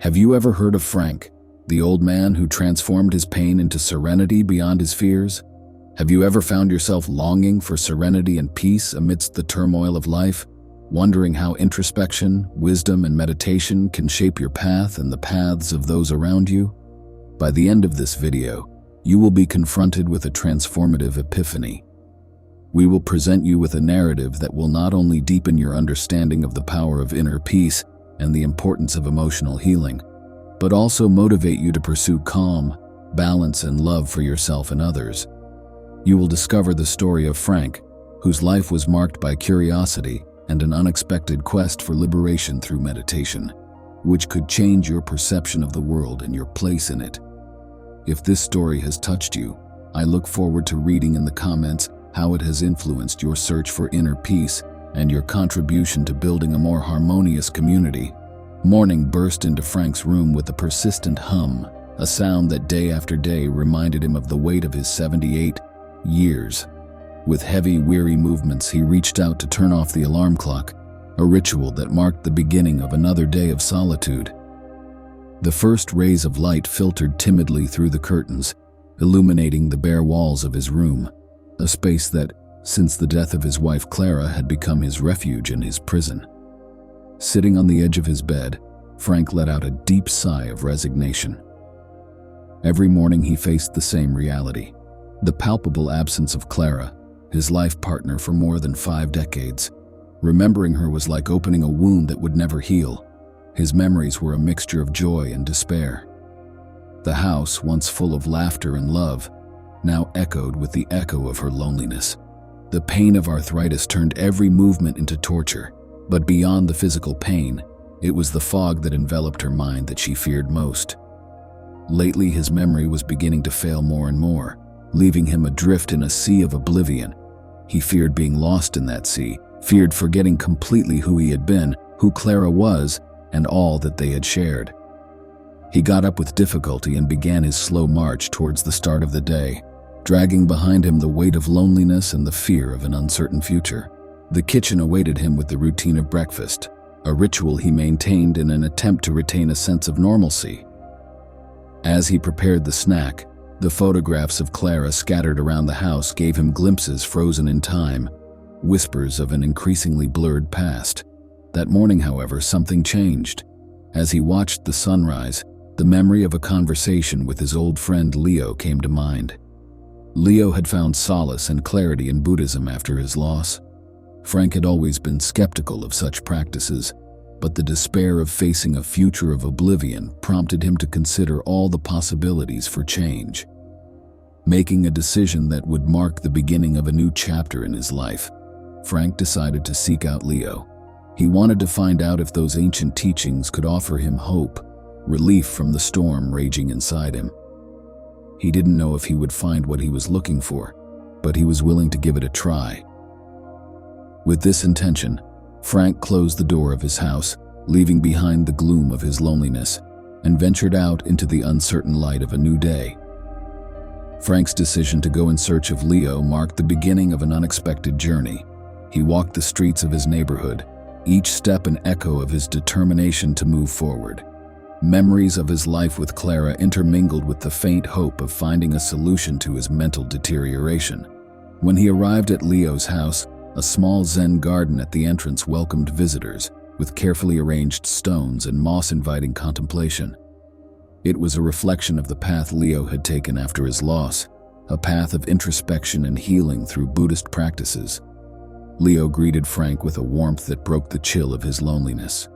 Have you ever heard of Frank, the old man who transformed his pain into serenity beyond his fears? Have you ever found yourself longing for serenity and peace amidst the turmoil of life, wondering how introspection, wisdom, and meditation can shape your path and the paths of those around you? By the end of this video, you will be confronted with a transformative epiphany. We will present you with a narrative that will not only deepen your understanding of the power of inner peace and the importance of emotional healing, but also motivate you to pursue calm, balance, and love for yourself and others. You will discover the story of Frank, whose life was marked by curiosity and an unexpected quest for liberation through meditation, which could change your perception of the world and your place in it. If this story has touched you, I look forward to reading in the comments how it has influenced your search for inner peace and your contribution to building a more harmonious community. Morning burst into Frank's room with a persistent hum, a sound that day after day reminded him of the weight of his 78 years. With heavy, weary movements, he reached out to turn off the alarm clock, a ritual that marked the beginning of another day of solitude. The first rays of light filtered timidly through the curtains, illuminating the bare walls of his room, a space that, since the death of his wife Clara, had become his refuge and his prison. Sitting on the edge of his bed, Frank let out a deep sigh of resignation. Every morning he faced the same reality: the palpable absence of Clara, his life partner for more than 5 decades. Remembering her was like opening a wound that would never heal. His memories were a mixture of joy and despair. The house, once full of laughter and love, now echoed with the echo of her loneliness. The pain of arthritis turned every movement into torture, but beyond the physical pain, it was the fog that enveloped her mind that she feared most. Lately, his memory was beginning to fail more and more, leaving him adrift in a sea of oblivion. He feared being lost in that sea, feared forgetting completely who he had been, who Clara was, and all that they had shared. He got up with difficulty and began his slow march towards the start of the day, dragging behind him the weight of loneliness and the fear of an uncertain future. The kitchen awaited him with the routine of breakfast, a ritual he maintained in an attempt to retain a sense of normalcy. As he prepared the snack, the photographs of Clara scattered around the house gave him glimpses frozen in time, whispers of an increasingly blurred past. That morning, however, something changed. As he watched the sunrise, the memory of a conversation with his old friend Leo came to mind. Leo had found solace and clarity in Buddhism after his loss. Frank had always been skeptical of such practices, but the despair of facing a future of oblivion prompted him to consider all the possibilities for change. Making a decision that would mark the beginning of a new chapter in his life, Frank decided to seek out Leo. He wanted to find out if those ancient teachings could offer him hope, relief from the storm raging inside him. He didn't know if he would find what he was looking for, but he was willing to give it a try. With this intention, Frank closed the door of his house, leaving behind the gloom of his loneliness, and ventured out into the uncertain light of a new day. Frank's decision to go in search of Leo marked the beginning of an unexpected journey. He walked the streets of his neighborhood, each step an echo of his determination to move forward. Memories of his life with Clara intermingled with the faint hope of finding a solution to his mental deterioration. When he arrived at Leo's house, a small Zen garden at the entrance welcomed visitors, with carefully arranged stones and moss-inviting contemplation. It was a reflection of the path Leo had taken after his loss, a path of introspection and healing through Buddhist practices. Leo greeted Frank with a warmth that broke the chill of his loneliness.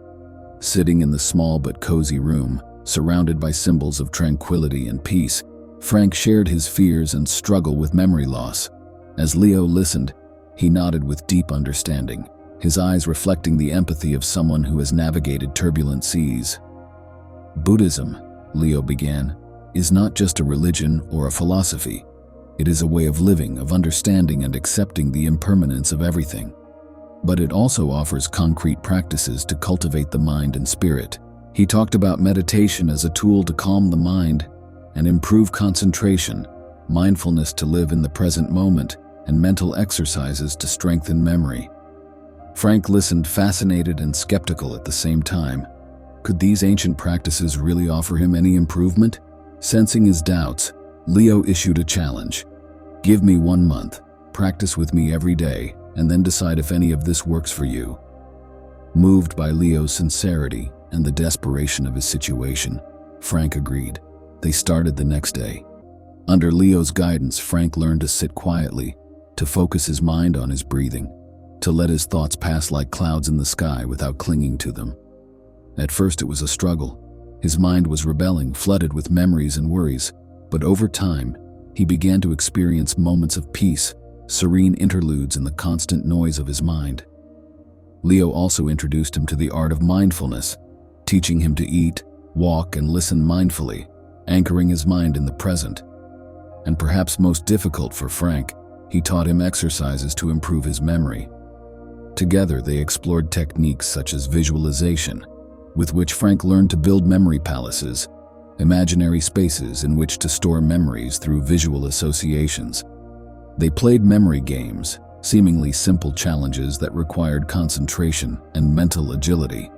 Sitting in the small but cozy room, surrounded by symbols of tranquility and peace, Frank shared his fears and struggle with memory loss. As Leo listened, he nodded with deep understanding, his eyes reflecting the empathy of someone who has navigated turbulent seas. Buddhism, Leo began, is not just a religion or a philosophy. It is a way of living, of understanding and accepting the impermanence of everything. But it also offers concrete practices to cultivate the mind and spirit. He talked about meditation as a tool to calm the mind and improve concentration, mindfulness to live in the present moment, and mental exercises to strengthen memory. Frank listened, fascinated and skeptical at the same time. Could these ancient practices really offer him any improvement? Sensing his doubts, Leo issued a challenge. Give me 1 month, practice with me every day, and then decide if any of this works for you. Moved by Leo's sincerity and the desperation of his situation, Frank agreed. They started the next day. Under Leo's guidance, Frank learned to sit quietly, to focus his mind on his breathing, to let his thoughts pass like clouds in the sky without clinging to them. At first it was a struggle. His mind was rebelling, flooded with memories and worries, but over time, he began to experience moments of peace, serene interludes in the constant noise of his mind. Leo also introduced him to the art of mindfulness, teaching him to eat, walk, and listen mindfully, anchoring his mind in the present. And perhaps most difficult for Frank, he taught him exercises to improve his memory. Together, they explored techniques such as visualization, with which Frank learned to build memory palaces, imaginary spaces in which to store memories through visual associations. They played memory games, seemingly simple challenges that required concentration and mental agility.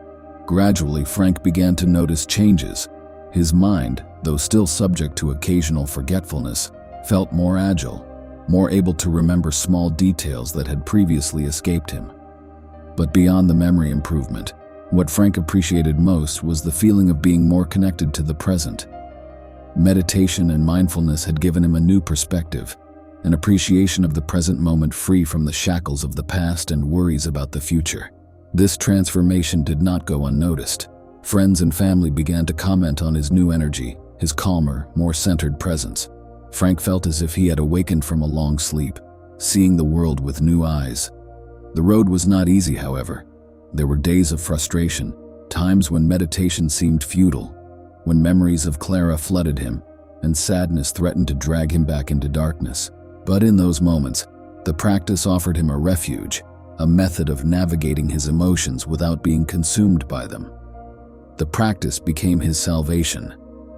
Gradually, Frank began to notice changes. His mind, though still subject to occasional forgetfulness, felt more agile, more able to remember small details that had previously escaped him. But beyond the memory improvement, what Frank appreciated most was the feeling of being more connected to the present. Meditation and mindfulness had given him a new perspective, an appreciation of the present moment free from the shackles of the past and worries about the future. This transformation did not go unnoticed. Friends and family began to comment on his new energy, his calmer, more centered presence. Frank felt as if he had awakened from a long sleep, seeing the world with new eyes. The road was not easy, however. There were days of frustration, times when meditation seemed futile, when memories of Clara flooded him, and sadness threatened to drag him back into darkness. But in those moments, the practice offered him a refuge, a method of navigating his emotions without being consumed by them. The practice became his salvation,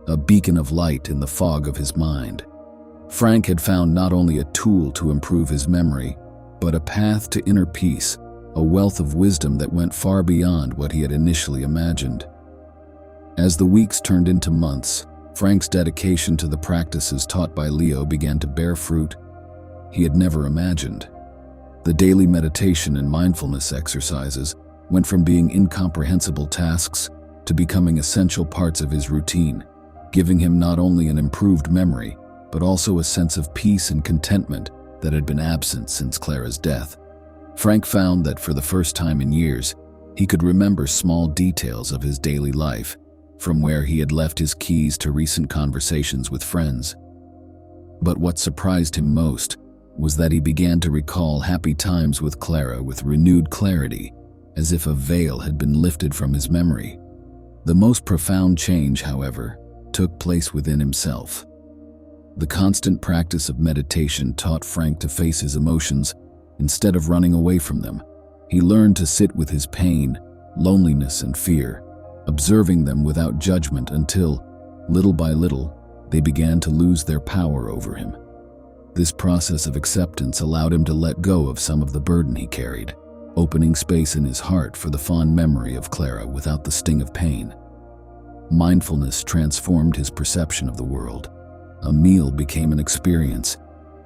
a beacon of light in the fog of his mind. Frank had found not only a tool to improve his memory, but a path to inner peace, a wealth of wisdom that went far beyond what he had initially imagined. As the weeks turned into months, Frank's dedication to the practices taught by Leo began to bear fruit he had never imagined. The daily meditation and mindfulness exercises went from being incomprehensible tasks to becoming essential parts of his routine, giving him not only an improved memory, but also a sense of peace and contentment that had been absent since Clara's death. Frank found that for the first time in years, he could remember small details of his daily life, from where he had left his keys to recent conversations with friends. But what surprised him most was that he began to recall happy times with Clara with renewed clarity, as if a veil had been lifted from his memory. The most profound change, however, took place within himself. The constant practice of meditation taught Frank to face his emotions instead of running away from them. He learned to sit with his pain, loneliness, and fear, observing them without judgment until, little by little, they began to lose their power over him. This process of acceptance allowed him to let go of some of the burden he carried, opening space in his heart for the fond memory of Clara without the sting of pain. Mindfulness transformed his perception of the world. A meal became an experience,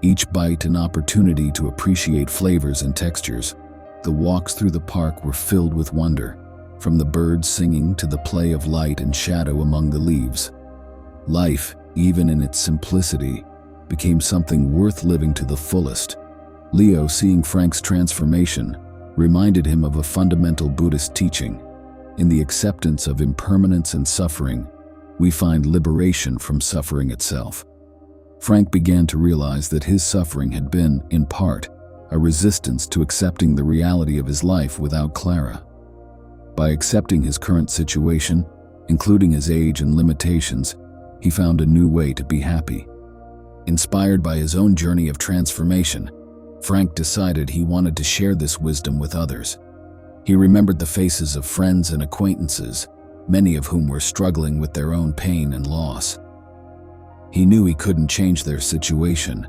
each bite an opportunity to appreciate flavors and textures. The walks through the park were filled with wonder, from the birds singing to the play of light and shadow among the leaves. Life, even in its simplicity, became something worth living to the fullest. Leo, seeing Frank's transformation, reminded him of a fundamental Buddhist teaching. In the acceptance of impermanence and suffering, we find liberation from suffering itself. Frank began to realize that his suffering had been, in part, a resistance to accepting the reality of his life without Clara. By accepting his current situation, including his age and limitations, he found a new way to be happy. Inspired by his own journey of transformation, Frank decided he wanted to share this wisdom with others. He remembered the faces of friends and acquaintances, many of whom were struggling with their own pain and loss. He knew he couldn't change their situation,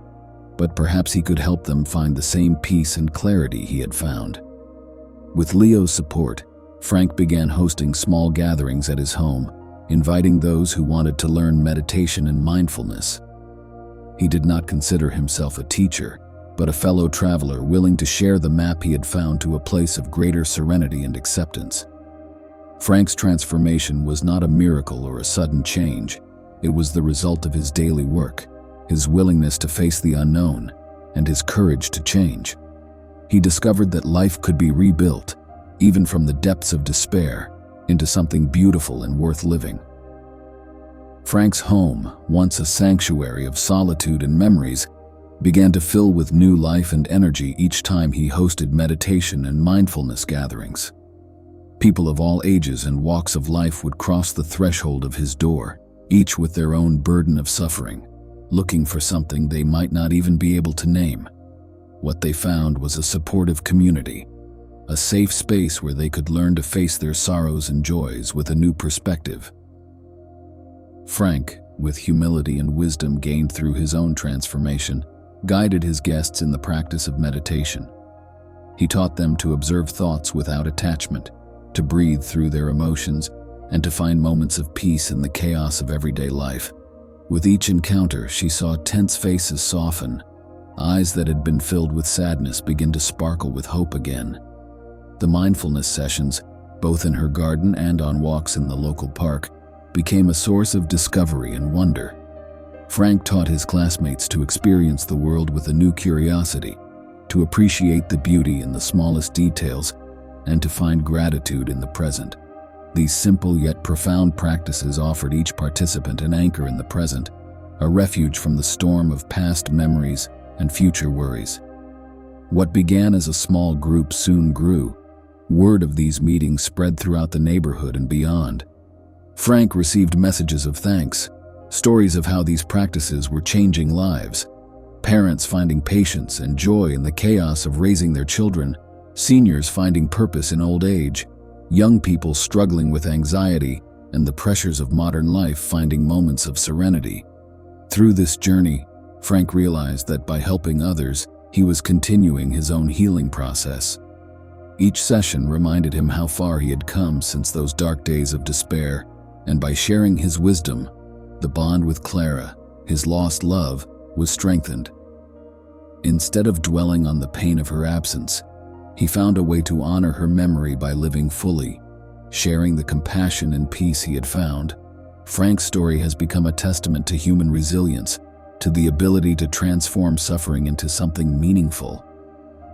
but perhaps he could help them find the same peace and clarity he had found. With Leo's support, Frank began hosting small gatherings at his home, inviting those who wanted to learn meditation and mindfulness. He did not consider himself a teacher, but a fellow traveler willing to share the map he had found to a place of greater serenity and acceptance. Frank's transformation was not a miracle or a sudden change. It was the result of his daily work, his willingness to face the unknown, and his courage to change. He discovered that life could be rebuilt, even from the depths of despair, into something beautiful and worth living. Frank's home, once a sanctuary of solitude and memories, began to fill with new life and energy each time he hosted meditation and mindfulness gatherings. People of all ages and walks of life would cross the threshold of his door, each with their own burden of suffering, looking for something they might not even be able to name. What they found was a supportive community, a safe space where they could learn to face their sorrows and joys with a new perspective. Frank, with humility and wisdom gained through his own transformation, guided his guests in the practice of meditation. He taught them to observe thoughts without attachment, to breathe through their emotions, and to find moments of peace in the chaos of everyday life. With each encounter, she saw tense faces soften, eyes that had been filled with sadness begin to sparkle with hope again. The mindfulness sessions, both in her garden and on walks in the local park, became a source of discovery and wonder. Frank taught his classmates to experience the world with a new curiosity, to appreciate the beauty in the smallest details, and to find gratitude in the present. These simple yet profound practices offered each participant an anchor in the present, a refuge from the storm of past memories and future worries. What began as a small group soon grew. Word of these meetings spread throughout the neighborhood and beyond. Frank received messages of thanks, stories of how these practices were changing lives. Parents finding patience and joy in the chaos of raising their children, seniors finding purpose in old age, young people struggling with anxiety and the pressures of modern life finding moments of serenity. Through this journey, Frank realized that by helping others, he was continuing his own healing process. Each session reminded him how far he had come since those dark days of despair, and by sharing his wisdom, the bond with Clara, his lost love, was strengthened. Instead of dwelling on the pain of her absence, he found a way to honor her memory by living fully, sharing the compassion and peace he had found. Frank's story has become a testament to human resilience, to the ability to transform suffering into something meaningful.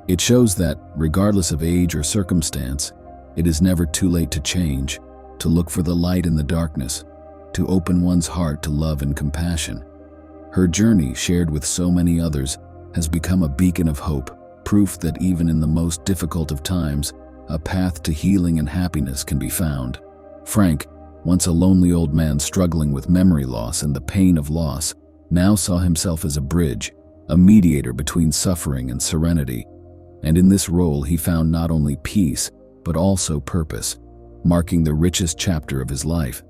It shows that, regardless of age or circumstance, it is never too late to change, to look for the light in the darkness, to open one's heart to love and compassion. Her journey, shared with so many others, has become a beacon of hope, proof that even in the most difficult of times, a path to healing and happiness can be found. Frank, once a lonely old man struggling with memory loss and the pain of loss, now saw himself as a bridge, a mediator between suffering and serenity. And in this role he found not only peace, but also purpose, marking the richest chapter of his life.